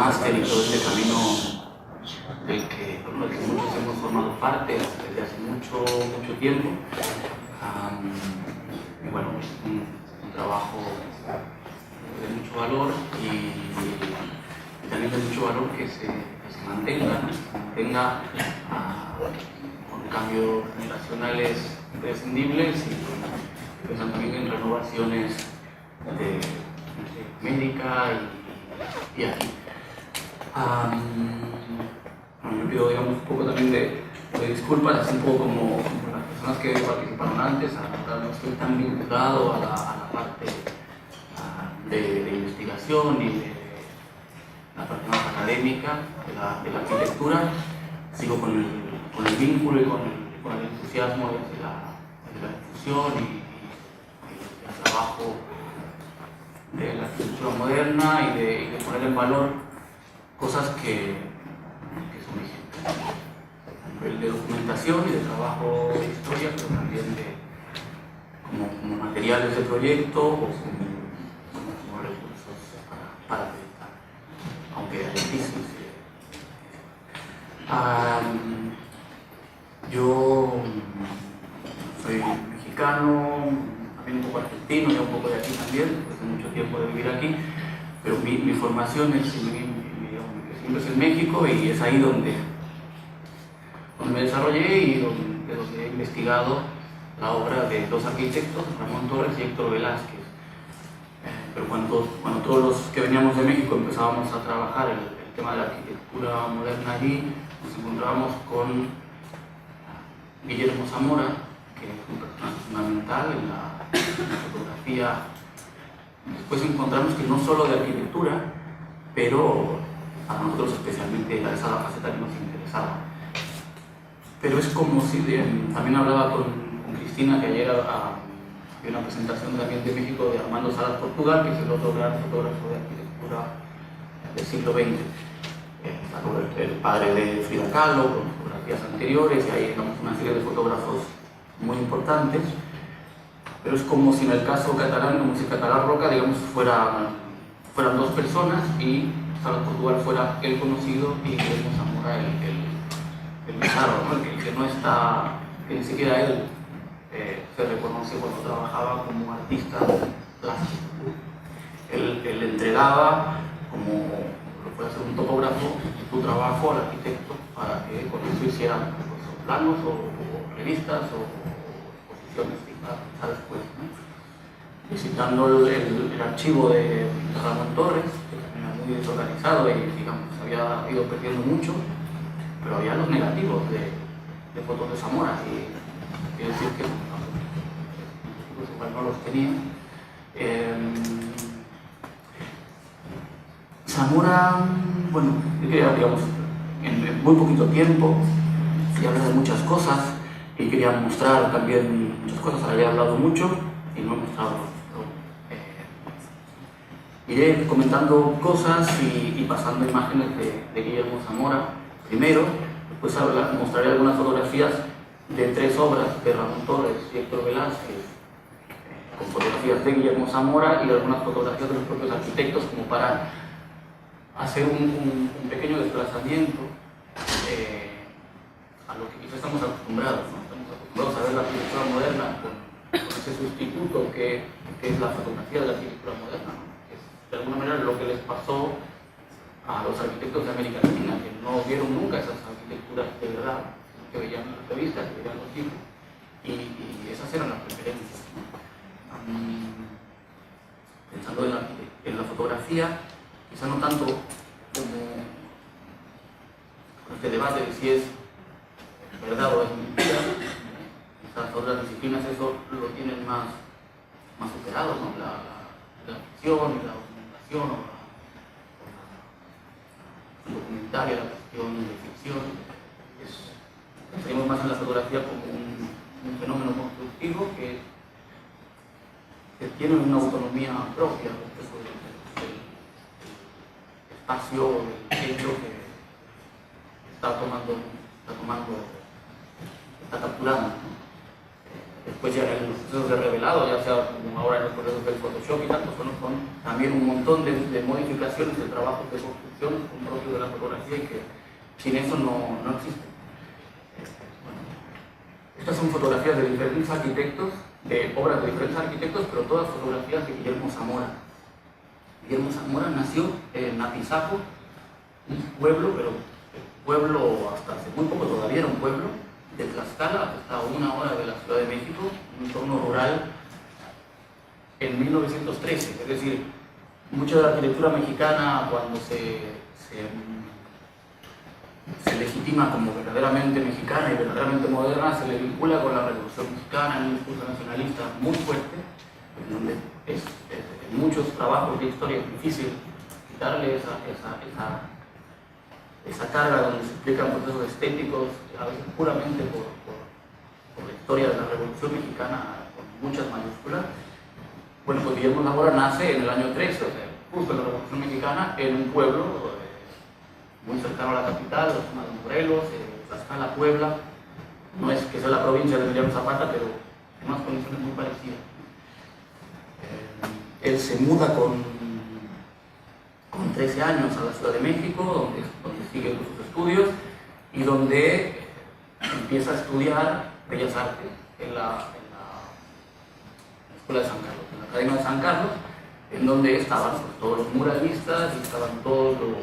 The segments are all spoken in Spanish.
máster y todo este camino del que muchos hemos formado parte desde hace mucho tiempo. Y bueno, es un trabajo de mucho valor y también de mucho valor que se mantenga, con cambios generacionales imprescindibles y pensando también en renovaciones de médica y aquí. Yo pido, digamos, un poco también de disculpas, así un poco como las personas que participaron antes. Ahora no estoy tan vinculado a la parte de investigación y de la parte más académica de la arquitectura. Sigo con el vínculo y con el entusiasmo de la difusión y el trabajo de la arquitectura moderna y de poner en valor cosas que son vigentes a nivel de documentación y de trabajo de historia, pero también como materiales de proyecto o como recursos para proyectar, aunque es difícil. Yo soy mexicano, también un poco argentino, ya un poco de aquí también, después de mucho tiempo de vivir aquí, pero mi formación es siempre es en México y es ahí donde me desarrollé y donde he investigado la obra de dos arquitectos, Ramón Torres y Héctor Velázquez. Pero cuando todos los que veníamos de México empezábamos a trabajar el tema de la arquitectura moderna allí, nos encontrábamos con Guillermo Zamora, que es un personaje fundamental en la fotografía. Después encontramos que no solo de arquitectura, pero a nosotros especialmente esa la faceta que nos interesaba. Pero es como si, también hablaba con Cristina, que ayer había una presentación también de México de Armando Salas Portugal, que es el otro gran fotógrafo de arquitectura del siglo XX. El padre de Frida Kahlo, con fotografías anteriores, y hay una serie de fotógrafos muy importantes. Pero es como si en el caso catalán, como si Catalá Roca, digamos, fueran dos personas y Salas Portugal fuera el conocido y Guillermo Zamora el bizarro, ¿no? El que no está, que ni siquiera él se reconoce cuando trabajaba como artista plástico. Él entregaba, como lo puede hacer un topógrafo, su trabajo al arquitecto para que con eso hiciera planos o revistas o exposiciones para después, ¿no? Visitando el archivo de Ramón Torres, que también era muy desorganizado y, digamos, había ido perdiendo mucho, pero había los negativos de fotos de Zamora, y quiere decir que igual no los tenía. Zamora, bueno, digamos, en muy poquito tiempo se habla de muchas cosas y quería mostrar también muchas cosas. Había hablado mucho y no he mostrado. Iré comentando cosas y pasando imágenes de Guillermo Zamora primero, después mostraré algunas fotografías de 3 obras de Ramón Torres y Héctor Velázquez, con fotografías de Guillermo Zamora y algunas fotografías de los propios arquitectos, como para hacer un pequeño desplazamiento a lo que quizás estamos acostumbrados, ¿no? Estamos acostumbrados a ver la arquitectura moderna con ese sustituto que es la fotografía de la arquitectura moderna, ¿no? De alguna manera lo que les pasó a los arquitectos de América Latina, que no vieron nunca esas arquitecturas de verdad, que veían las revistas, que veían los libros, y esas eran las preferencias, ¿no? Pensando en la fotografía, quizá no tanto como este debate de si es verdad o es mentira. Quizás otras disciplinas eso lo tienen más superado, ¿no? La ficción y la documentación, o la documentaria, la cuestión de ficción. Pensamos más en la fotografía como un fenómeno constructivo que tiene una autonomía propia respecto del espacio, del hecho que está capturando, ¿no? pues ya en los procesos de revelado, ya sea como ahora en los procesos del Photoshop y tal, pues son también un montón de modificaciones de trabajos de construcción propios de la fotografía y que sin eso no existen. Bueno, estas son fotografías de diferentes arquitectos, de obras de diferentes arquitectos, pero todas fotografías de Guillermo Zamora. Guillermo Zamora nació en Apizaco, un pueblo, pero el pueblo hasta hace muy poco todavía era un pueblo, de Tlaxcala, hasta a 1 hora de la Ciudad de México, un entorno rural, en 1913. Es decir, mucha de la arquitectura mexicana, cuando se legitima como verdaderamente mexicana y verdaderamente moderna, se le vincula con la Revolución Mexicana, un discurso nacionalista muy fuerte, en donde en muchos trabajos de historia es difícil quitarle esa carga donde se explican procesos estéticos, a veces puramente por la historia de la Revolución Mexicana con muchas mayúsculas. Bueno, pues Guillermo Zamora nace en el año 13, o sea, justo en la Revolución Mexicana, en un pueblo muy cercano a la capital, la zona de Morelos, Tlaxcala, Puebla. No es que sea la provincia de Emiliano Zapata, pero en unas condiciones muy parecidas. Él se muda con 13 años a la Ciudad de México, donde sigue sus estudios y donde empieza a estudiar Bellas Artes en la Escuela de San Carlos, en la Academia de San Carlos, en donde estaban pues, todos los muralistas y estaban todos los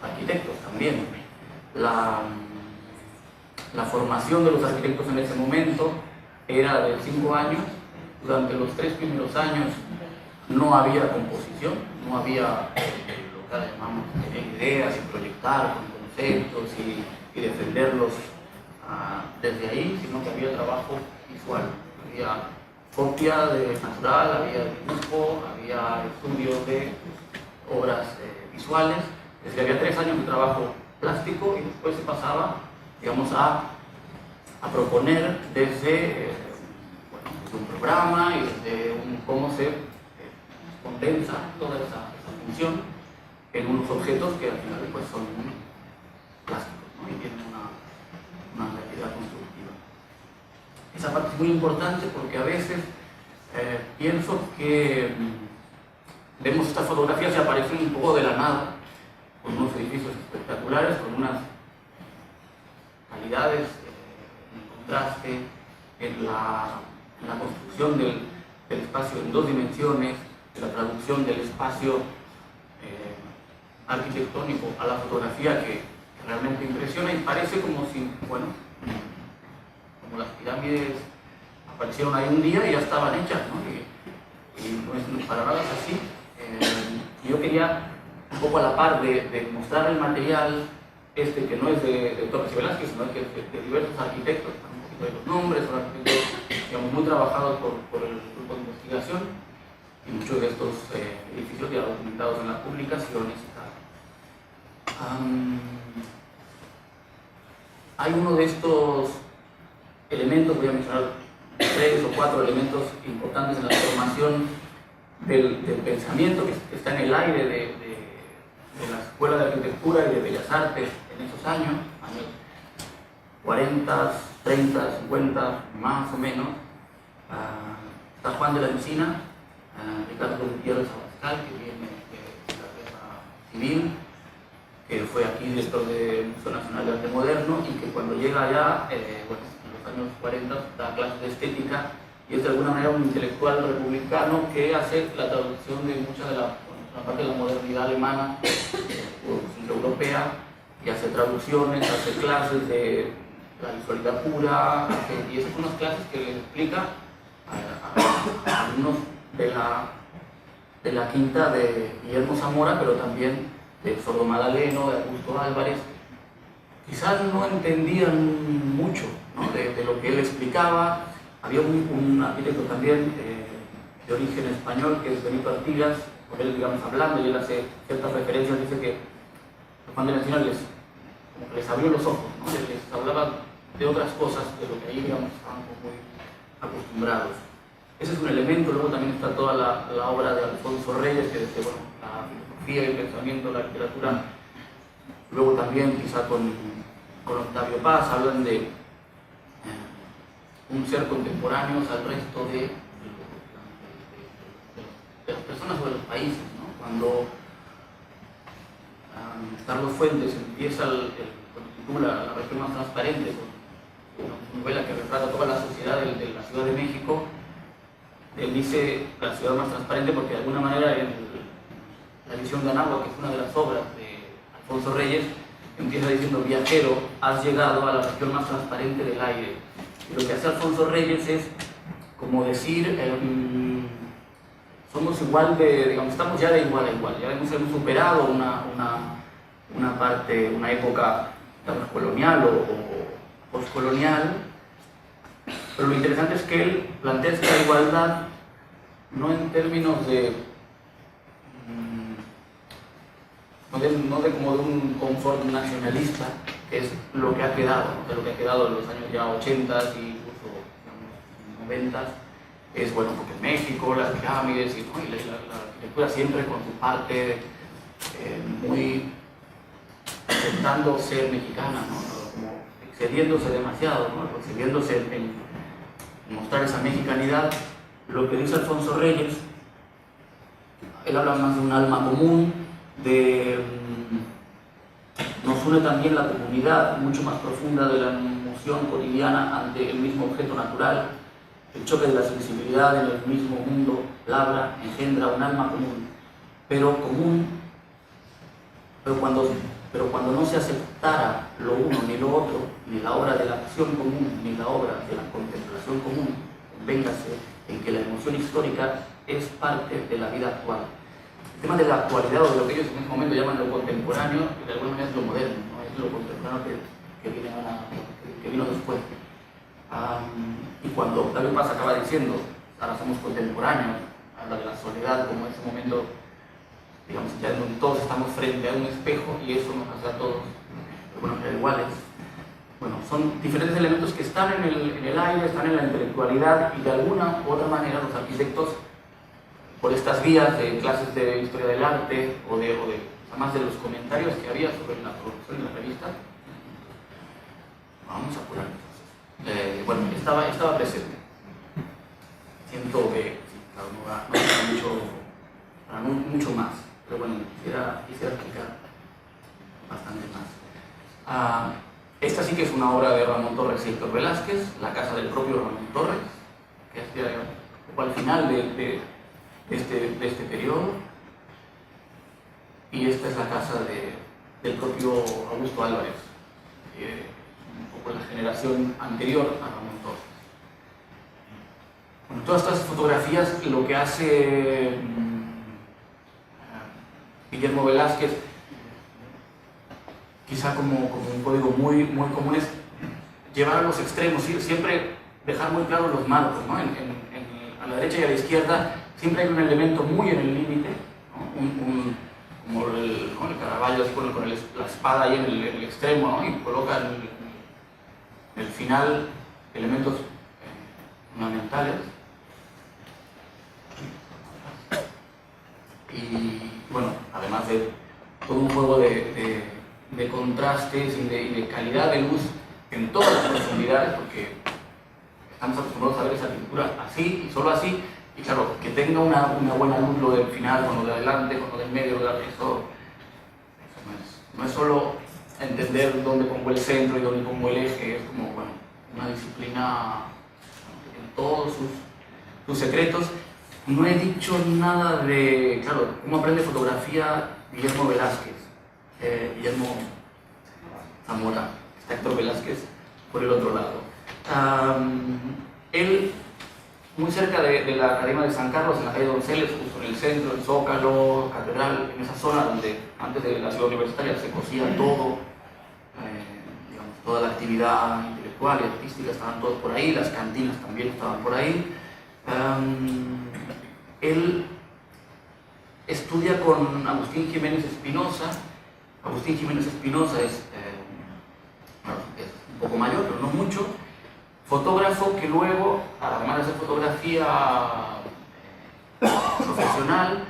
arquitectos también. La formación de los arquitectos en ese momento era de 5 años. Durante los 3 primeros años no había composición, no había lo que llamamos tener ideas y proyectar con conceptos y defenderlos desde ahí, sino que había trabajo visual, había copia de natural, había dibujo, había estudios de obras visuales. Es decir, había 3 años de trabajo plástico y después se pasaba, digamos, a proponer desde un programa y desde cómo se condensa toda esa función en unos objetos que al final pues, son plásticos, ¿no? Y tienen una realidad constructiva. Esa parte es muy importante porque a veces pienso que vemos estas fotografías y aparecen un poco de la nada, con unos edificios espectaculares, con unas calidades en contraste, en la construcción del espacio en 2 dimensiones, de la traducción del espacio arquitectónico a la fotografía que realmente impresiona y parece como si, bueno, como las pirámides aparecieron ahí un día y ya estaban hechas, ¿no? Y no es para nada así. Yo quería un poco a la par de mostrar el material que no es de Torres y Velázquez, sino que es de diversos arquitectos, un poquito de los nombres, son arquitectos digamos, muy trabajados por el grupo de investigación y muchos de estos edificios ya documentados en las publicaciones y tal. Hay uno de estos elementos, voy a mencionar 3 o 4 elementos importantes en la formación del pensamiento que está en el aire de la Escuela de Arquitectura y de Bellas Artes en esos años 40, 30, 50, más o menos. Está Juan de la Encina, Ricardo Gutiérrez Abascal, que viene de la Guerra Civil, que fue aquí director del Museo Nacional de Arte Moderno y que cuando llega allá, bueno, en los años 40, da clases de estética y es de alguna manera un intelectual republicano que hace la traducción de mucha de la parte de la modernidad alemana o europea y hace traducciones, hace clases de la visualidad pura y esas son unas clases que le explica a alumnos de la quinta de Guillermo Zamora, pero también de Sordo Madaleno, de Augusto Álvarez. Quizás no entendían mucho, ¿no? de lo que él explicaba. Había un arquitecto también de origen español que es Benito Artigas, con él digamos hablando y él hace ciertas referencias, dice que Juan de la Encina les abrió los ojos, ¿no? Les hablaba de otras cosas de lo que ahí digamos estaban muy acostumbrados. Ese es un elemento. Luego también está toda la obra de Alfonso Reyes, que desde bueno, la filosofía y el pensamiento, la literatura. Luego también quizá con Octavio Paz hablan de un ser contemporáneo al resto de las personas o de los países, ¿no? Cuando Carlos Fuentes empieza cuando titula La región más transparente, una novela que retrata toda la sociedad de la Ciudad de México, él dice la ciudad más transparente porque de alguna manera la visión de Anáhuac, que es una de las obras de Alfonso Reyes, empieza diciendo: viajero, has llegado a la región más transparente del aire. Y lo que hace Alfonso Reyes es como decir, somos igual digamos, estamos ya de igual a igual, ya hemos superado una parte, una época, digamos, colonial o postcolonial, pero lo interesante es que él plantea esta igualdad no en términos no de como de un confort nacionalista, que es lo que ha quedado, ¿no? De lo que ha quedado en los años ya 80 y incluso, digamos, 90, es bueno, porque en México, las pirámides y la arquitectura siempre con su parte muy intentando ser mexicana, ¿no? Como excediéndose demasiado, ¿no? Excediéndose en mostrar esa mexicanidad. Lo que dice Alfonso Reyes, él habla más de un alma común, nos une también la comunidad mucho más profunda de la emoción cotidiana ante el mismo objeto natural. El choque de la sensibilidad en el mismo mundo labra, engendra un alma común, pero cuando no se aceptara lo uno ni lo otro, ni la obra de la acción común, ni la obra de la contemplación común, véngase en que la emoción histórica es parte de la vida actual. El tema de la actualidad, o de lo que ellos en este momento llaman lo contemporáneo, de alguna manera es lo moderno, ¿no? Es lo contemporáneo que vino después. Y cuando Octavio Paz acaba diciendo, ahora somos contemporáneos, habla de la soledad como ese momento, digamos, ya donde todos estamos frente a un espejo y eso nos hace a todos, bueno, iguales. Bueno, son diferentes elementos que están en el aire, están en la intelectualidad, y de alguna u otra manera los arquitectos, por estas vías de clases de historia del arte o además de los comentarios que había sobre la producción y la revista, vamos a apurar entonces. Bueno, estaba presente. Siento que no mucho más, pero bueno, quisiera explicar bastante más. Esta sí que es una obra de Ramón Torres y Héctor Velázquez, la casa del propio Ramón Torres, que es un poco al final de este periodo, y esta es la casa del propio Augusto Álvarez, un poco la generación anterior a Ramón Torres. Bueno, todas estas fotografías, lo que hace Guillermo Velázquez, quizá como un código muy común, es llevar a los extremos, siempre dejar muy claros los marcos, ¿no? A la derecha y a la izquierda siempre hay un elemento muy en el límite, ¿no? Como el Caravaggio así con la espada ahí en el extremo, ¿no? Y coloca en el final elementos fundamentales. Y bueno, además de todo un juego de contrastes y de calidad de luz en todas las profundidades, porque estamos acostumbrados a ver esa pintura así y solo así, y claro, que tenga una buena luz lo del final, con lo de adelante, con lo del medio, eso no es solo entender dónde pongo el centro y dónde pongo el eje, es como, bueno, una disciplina que tiene todos sus secretos. No he dicho nada de, claro, cómo aprende fotografía Guillermo Velázquez, Guillermo Zamora, está Héctor Velázquez por el otro lado. Él, muy cerca de la Academia de San Carlos, en la calle Donceles, justo en el centro, el Zócalo, Catedral, en esa zona donde antes de la ciudad universitaria se cosía todo, digamos, toda la actividad intelectual y artística, estaban todos por ahí, las cantinas también estaban por ahí. Él estudia con Agustín Jiménez Espinosa. Agustín Jiménez Espinosa es un poco mayor, pero no mucho, fotógrafo que luego, además de hacer fotografía profesional,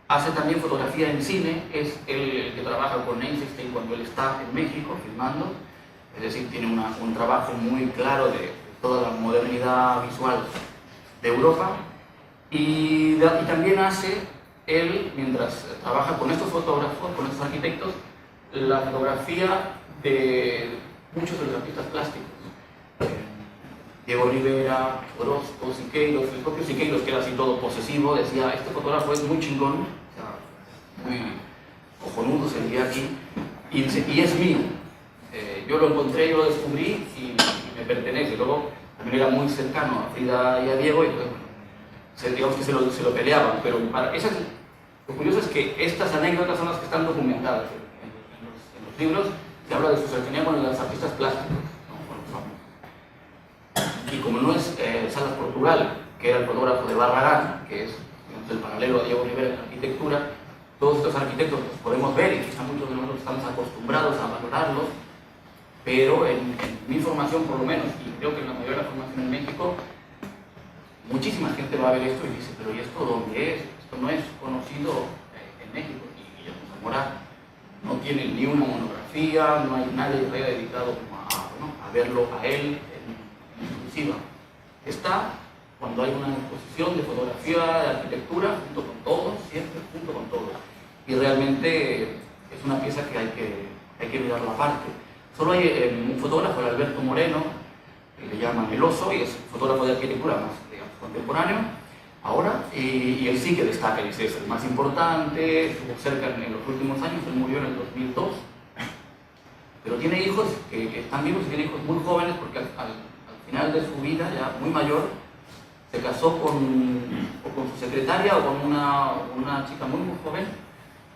hace también fotografía en cine. Es el que trabaja con Eisenstein cuando él está en México filmando, es decir, tiene un trabajo muy claro de toda la modernidad visual de Europa. Y también hace él, mientras trabaja con estos fotógrafos, con estos arquitectos, la fotografía de muchos de los artistas plásticos. Diego Rivera, Orozco, Siqueiros. El propio Siqueiros, que era así todo posesivo, decía: este fotógrafo es muy chingón, o sea, muy cojonudo, se diría aquí, y dice: y es mío. Yo lo encontré, yo lo descubrí y me pertenece. Luego también era muy cercano a Frida y a Diego, y pues, bueno, digamos que se lo peleaban, pero lo curioso es que estas anécdotas son las que están documentadas en los libros. Se habla de su cercanía con los artistas plásticos, ¿no? Con los famosos. Y como no es Salas Portugal, que era el fotógrafo de Barragán, que es, digamos, el paralelo a Diego Rivera en la arquitectura, todos estos arquitectos los podemos ver y quizá muchos de nosotros estamos acostumbrados a valorarlos, pero en mi formación por lo menos, y creo que en la mayoría de la formación en México, muchísima gente va a ver esto y dice: pero ¿y esto dónde es? Esto no es conocido en México. Y Guillermo Zamora no tiene ni una monografía, no hay nadie que haya dedicado a verlo a él en exclusiva. Está cuando hay una exposición de fotografía, de arquitectura, junto con todos, siempre junto con todos. Y realmente es una pieza que hay que mirarla aparte. Solo hay un fotógrafo, el Alberto Moreno, que le llaman El Oso, y es fotógrafo de arquitectura más, digamos, contemporáneo ahora, y él sí que destaca, dice: es el más importante, estuvo cerca en los últimos años, él murió en el 2002, pero tiene hijos que están vivos y tiene hijos muy jóvenes, porque al final de su vida, ya muy mayor, se casó con su secretaria o con una chica muy joven,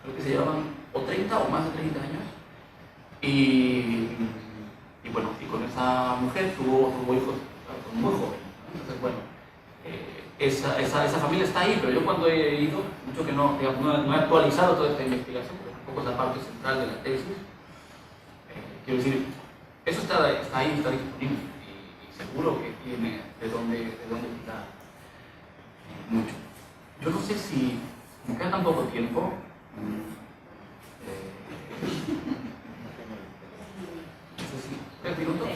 creo que se llevaban o 30 o más de 30 años, y bueno, y con esa mujer tuvo hijos muy jóvenes. Entonces, bueno, esa familia está ahí, pero yo cuando he ido, mucho que no he actualizado toda esta investigación, porque tampoco es la parte central de la tesis, quiero decir, eso está ahí, está disponible, y seguro que tiene de dónde quitar mucho. Yo no sé si me queda tan poco tiempo. No sé si 3 minutos.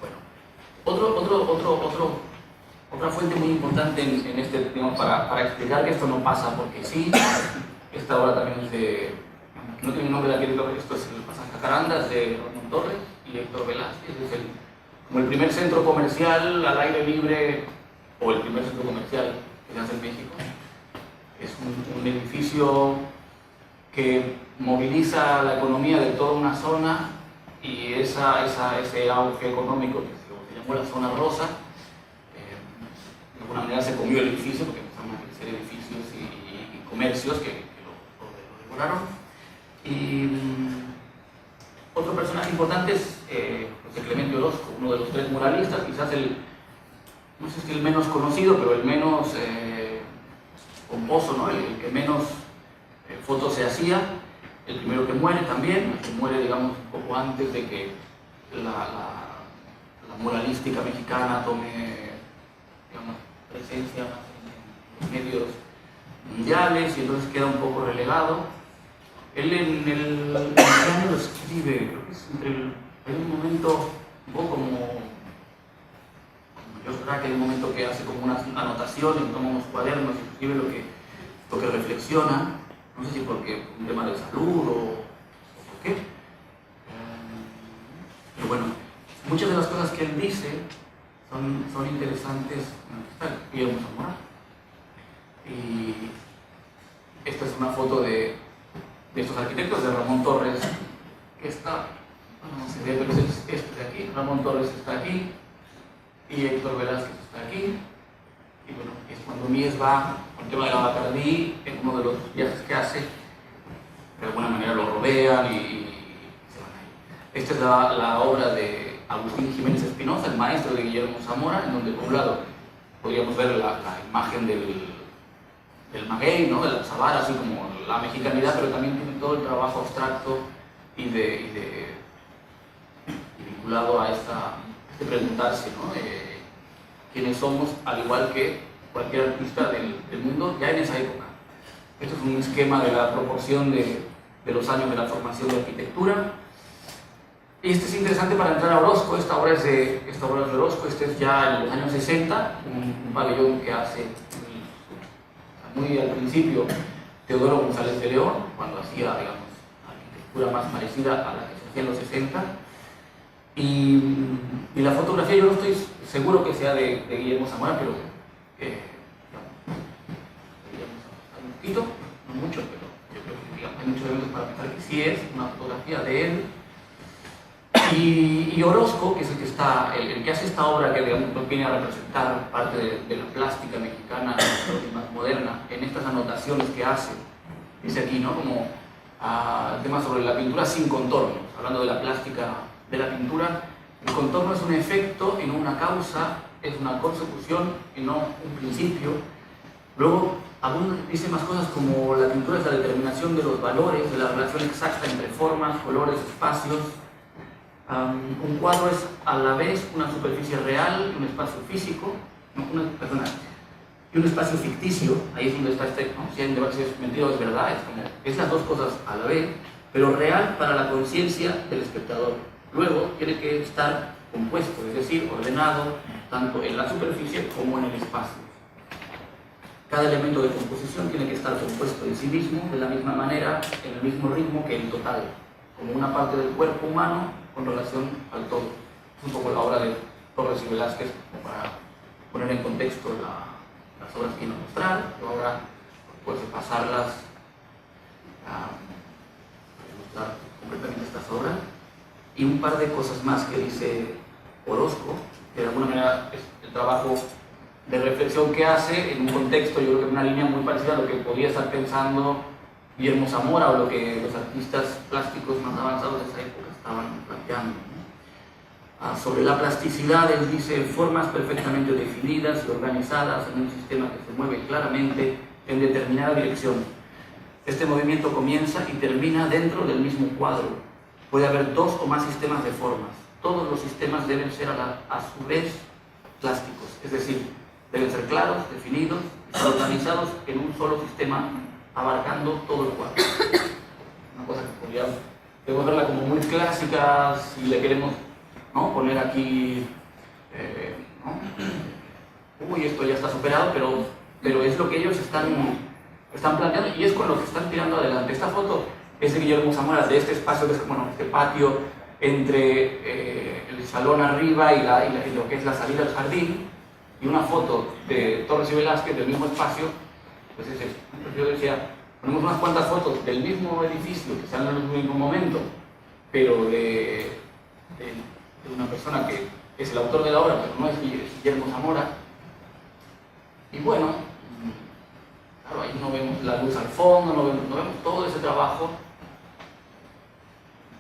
Bueno, otra fuente muy importante en este, digamos, para explicar que esto no pasa porque sí. Esta obra también es de, no tiene nombre de arquitecto, esto es el pasaje Jacarandas de Ramón Torres y Héctor Velázquez. Es como el primer centro comercial al aire libre, o el primer centro comercial que se hace en México. Es un edificio que moviliza la economía de toda una zona, y ese auge económico que se llamó la zona rosa, de alguna manera se comió el edificio, porque empezaron a crecer edificios y comercios que lo devoraron. Y otro personaje importante es José Clemente Orozco, uno de los 3 muralistas, quizás no sé si el menos conocido, pero el menos pomposo, ¿no? El que menos fotos se hacía, el primero que muere también, que muere, digamos, un poco antes de que la muralística mexicana tome, digamos, presencia en los medios mundiales, y entonces queda un poco relegado. Él en el año lo escribe, creo que es hay un momento un poco como yo creo que hay un momento que hace como unas anotaciones, toma unos cuadernos y escribe lo que reflexiona, no sé si porque un tema de salud o por qué. Pero bueno, muchas de las cosas que él dice son interesantes. Está Guillermo Zamora, y esta es una foto de estos arquitectos, de Ramón Torres, que está, no se ve, pero es este de aquí. Ramón Torres está aquí y Héctor Velázquez está aquí. Y bueno, es cuando Mies va con el tema de la Bacardí, en uno de los viajes que hace, de alguna manera lo rodean y se van ahí. Esta es la obra de Agustín Jiménez Espinosa, el maestro de Guillermo Zamora, en donde por un lado podríamos ver la imagen del maguey, ¿no? De la zabara, así como la mexicanidad, pero también tiene todo el trabajo abstracto y vinculado a este preguntarse, ¿no? Quiénes somos, al igual que cualquier artista del mundo, ya en esa época. Esto es un esquema de la proporción de los años de la formación de arquitectura. Y este es interesante para entrar a Orozco. Esta obra es de Orozco. Este es ya en los años 60, un pabellón que hace muy al principio Teodoro González de León, cuando hacía, digamos, arquitectura más parecida a la que se hacía en los 60. Y la fotografía, yo no estoy seguro que sea de Guillermo Zamora, pero un poquito, no mucho, pero yo creo que, digamos, hay muchos elementos para pensar que sí es una fotografía de él. Y Orozco, que es el que hace esta obra, que digamos, viene a representar parte de la plástica mexicana más moderna, en estas anotaciones que hace, dice aquí, ¿no? Como temas sobre la pintura sin contornos, hablando de la plástica de la pintura. El contorno es un efecto y no una causa, es una consecución y no un principio. Luego dice más cosas como la pintura es la determinación de los valores, de la relación exacta entre formas, colores, espacios. Un cuadro es a la vez una superficie real y un espacio físico, y un espacio ficticio. Ahí es donde está ¿no? Si es mentira o es verdad, es las dos cosas a la vez, pero real para la conciencia del espectador. Luego tiene que estar compuesto, es decir, ordenado tanto en la superficie como en el espacio. Cada elemento de composición tiene que estar compuesto en sí mismo de la misma manera, en el mismo ritmo que el total, como una parte del cuerpo humano con relación al todo. Es un poco la obra de Torres y Velázquez, para poner en contexto las obras que iban a mostrar. Yo ahora puedo pasarlas a mostrar completamente estas obras. Y un par de cosas más que dice Orozco, que de alguna manera es el trabajo de reflexión que hace en un contexto, yo creo que en una línea muy parecida a lo que podía estar pensando Guillermo Zamora o lo que los artistas plásticos más avanzados de esa época estaban planteando, ¿no? Sobre la plasticidad, él dice formas perfectamente definidas y organizadas en un sistema que se mueve claramente en determinada dirección. Este movimiento comienza y termina dentro del mismo cuadro. Puede haber dos o más sistemas de formas. Todos los sistemas deben ser a su vez plásticos, es decir, deben ser claros, definidos y organizados en un solo sistema, abarcando todo el cuadro. Una cosa que podemos verla como muy clásica si le queremos, ¿no? Poner aquí, ¿no? Uy, esto ya está superado, pero es lo que ellos están planteando y es con lo que están tirando adelante. Esta foto es de Guillermo Zamora, de este espacio, que es como este patio entre el salón arriba y lo que es la salida al jardín, y una foto de Torres y Velázquez del mismo espacio. Pues es esto. Entonces yo decía, ponemos unas cuantas fotos del mismo edificio que salen en el mismo momento, pero de una persona que es el autor de la obra, pero no es Guillermo Zamora. Y bueno, claro, ahí no vemos la luz al fondo, no vemos todo ese trabajo.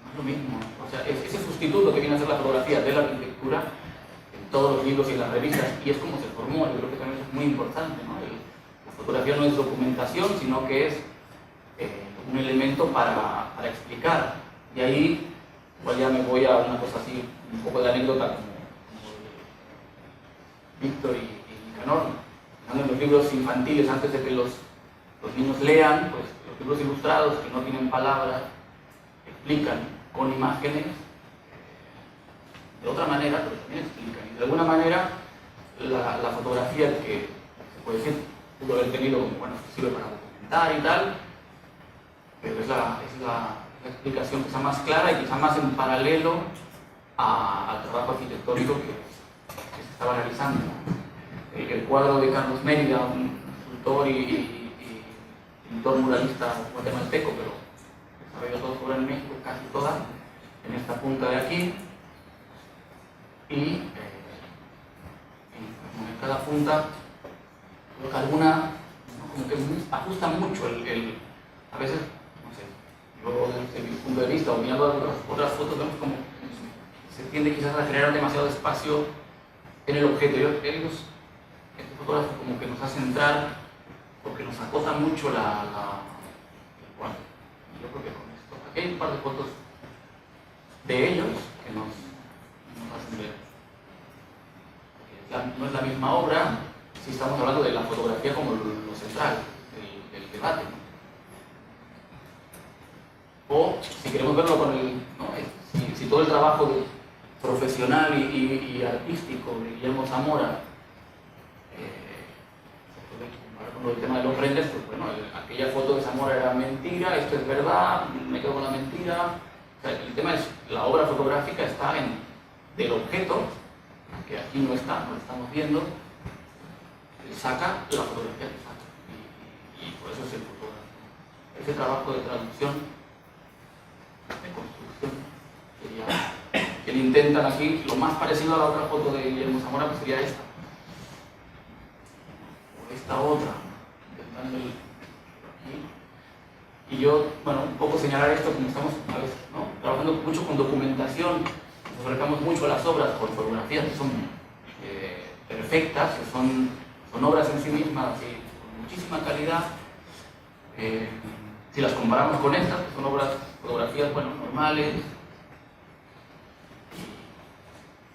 No es lo mismo, o sea, es ese sustituto que viene a ser la fotografía de la arquitectura en todos los libros y en las revistas, y es como se formó. Yo creo que también es muy importante, ¿no? La fotografía no es documentación, sino que es un elemento para explicar. Y ahí, igual ya me voy a una cosa así, un poco de anécdota como Víctor y Nicanor. En los libros infantiles, antes de que los niños lean, pues los libros ilustrados que no tienen palabras explican con imágenes de otra manera, pero también explican. Y de alguna manera la fotografía, que se puede decir pudo haber tenido, bueno, sirve para documentar y tal, pero es la explicación quizá más clara y quizá más en paralelo al trabajo arquitectónico que se estaba realizando, ¿no? El cuadro de Carlos Mérida, un escultor y pintor muralista guatemalteco, pero desarrolló toda su obra en México, casi toda, en esta punta de aquí, y en cada punta alguna, ¿no? Como que ajusta mucho a veces, no sé, yo desde mi punto de vista o mirando otras fotos vemos como se tiende quizás a generar demasiado espacio en el objeto. Este fotógrafo como que nos hace entrar porque nos acota mucho el cuadro. Yo creo que con esto, aquí hay un par de fotos de ellos que nos hacen ver. No es la misma obra si estamos hablando de la fotografía como lo central del debate, ¿no? O si queremos verlo con si si todo el trabajo profesional y artístico de Guillermo Zamora, con el tema de los renders, pues bueno, aquella foto de Zamora era mentira, esto es verdad, me quedo con la mentira. O sea, el tema es, la obra fotográfica está en del objeto, que aquí no está, no lo estamos viendo, saca la fotografía que saca. Y por eso es el fotógrafo. Ese trabajo de traducción, de construcción, que le intentan aquí, lo más parecido a la otra foto de Guillermo Zamora, pues sería esta. O esta otra. Y yo, bueno, un poco señalar esto, como estamos a veces, ¿no?, trabajando mucho con documentación, nos acercamos mucho a las obras por fotografías que son perfectas, que son obras en sí mismas y con muchísima calidad. Si las comparamos con estas, que son fotografías, bueno, normales,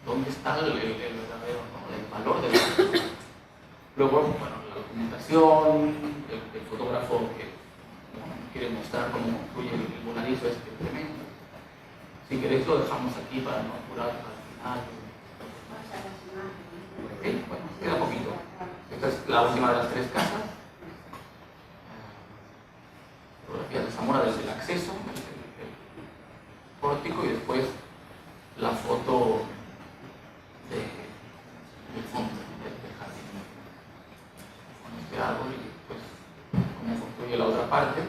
¿dónde está el verdadero, ¿no?, el valor de la... Luego, bueno, la documentación, el fotógrafo que quiere mostrar cómo construye el voladizo este tremendo. Si queréis lo dejamos aquí para no apurar al final. Sí, bueno, queda poquito. Esta es la última de las tres casas. Fotografía de Zamora desde el acceso, el pórtico, y después la foto del fondo del jardín. Con este árbol y después cómo construye la otra parte.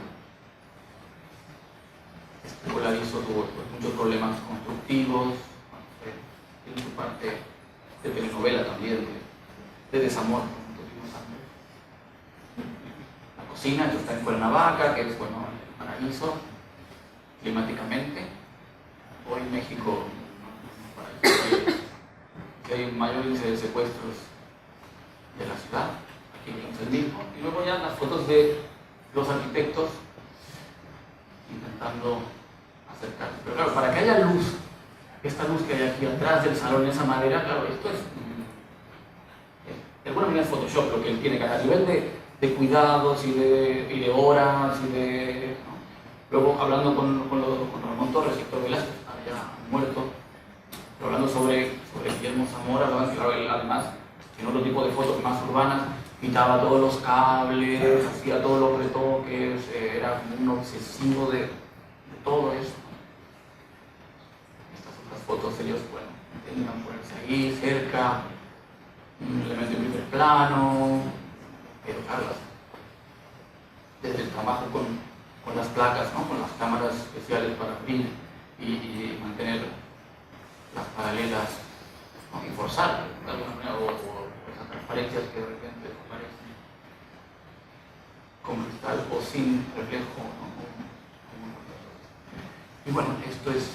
Este voladizo tuvo muchos problemas constructivos, tiene su parte de telenovela también, de desamor, como tuvimos antes. La cocina, esto está en Cuernavaca, que es, bueno, el paraíso climáticamente. Hoy en México hay mayor índice de secuestros de la ciudad, aquí vemos el mismo. Y luego ya las fotos de los arquitectos intentando acercarse. Pero claro, para que haya luz, esta luz que hay aquí atrás del salón, esa madera, claro, esto es de alguna manera es Photoshop lo que él tiene que hacer, a nivel de cuidados y de horas y de... ¿no? Luego hablando con Ramón Torres y Héctor Velázquez, ya muerto, pero hablando sobre Guillermo Zamora, claro, él además en otro tipo de fotos más urbanas quitaba todos los cables, hacía todos los retoques, era como un obsesivo de todo eso. Estas otras fotos ellos, bueno, intentan ponerse ahí cerca, un elemento en primer plano, pero claro, desde el trabajo con las placas, ¿no?, con las cámaras especiales para abrir y mantener las paralelas, ¿no?, y forzar de alguna manera, o esas transparencias que de repente aparecen con cristal o sin reflejo, ¿no? Y bueno, esto es